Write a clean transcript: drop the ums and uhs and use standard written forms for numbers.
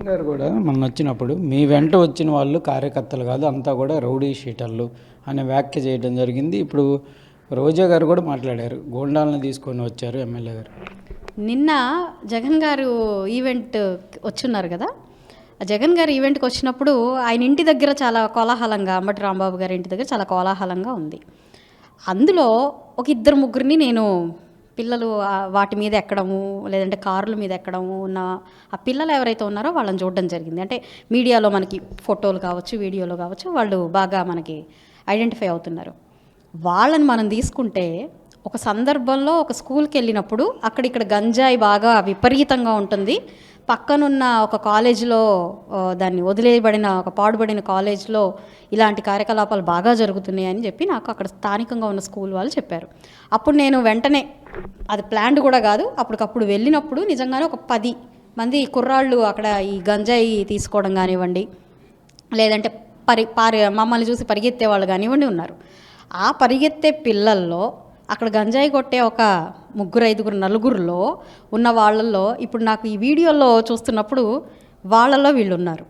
గారు కూడా మొన్న వచ్చినప్పుడు మీ వెంట వచ్చిన వాళ్ళు కార్యకర్తలు కాదు, అంతా కూడా రౌడీ షీటర్లు అనే వ్యాఖ్య చేయడం జరిగింది. ఇప్పుడు రోజా గారు కూడా మాట్లాడారు, గోండాలను తీసుకొని వచ్చారు ఎమ్మెల్యే గారు. నిన్న జగన్ గారు ఈవెంట్ వచ్చున్నారు కదా, జగన్ గారు ఈవెంట్కి వచ్చినప్పుడు ఆయన ఇంటి దగ్గర చాలా కోలాహలంగా, అంబటి రాంబాబు గారి ఇంటి దగ్గర చాలా కోలాహలంగా ఉంది. అందులో ఒక ఇద్దరు ముగ్గురిని నేను పిల్లలు వాటి మీద ఎక్కడము, లేదంటే కార్ల మీద ఎక్కడము ఉన్న ఆ పిల్లలు ఎవరైతే ఉన్నారో వాళ్ళని చూడడం జరిగింది. అంటే మీడియాలో మనకి ఫోటోలు కావచ్చు, వీడియోలో కావచ్చు, వాళ్ళు బాగా మనకి ఐడెంటిఫై అవుతున్నారు. వాళ్ళని మనం తీసుకుంటే ఒక సందర్భంలో ఒక స్కూల్కి వెళ్ళినప్పుడు ఇక్కడ గంజాయి బాగా విపరీతంగా ఉంటుంది. పక్కనున్న ఒక కాలేజీలో, దాన్ని వదిలేయబడిన ఒక పాడుబడిన కాలేజ్లో ఇలాంటి కార్యకలాపాలు బాగా జరుగుతున్నాయి అని చెప్పి నాకు అక్కడ స్థానికంగా ఉన్న స్కూల్ వాళ్ళు చెప్పారు. అప్పుడు నేను వెంటనే, అది ప్లాన్డ్ కూడా కాదు, అప్పటికప్పుడు వెళ్ళినప్పుడు నిజంగానే ఒక 10 మంది కుర్రాళ్ళు అక్కడ ఈ గంజాయి తీసుకోవడం కానివ్వండి, లేదంటే మమ్మల్ని చూసి పరిగెత్తే వాళ్ళు కానివ్వండి ఉన్నారు. ఆ పరిగెత్తే పిల్లల్లో అక్కడ గంజాయి కొట్టే ఒక 3, 5, 4 ఉన్న వాళ్ళల్లో ఇప్పుడు నాకు ఈ వీడియోలో చూస్తున్నప్పుడు వాళ్ళల్లో వీళ్ళు ఉన్నారు.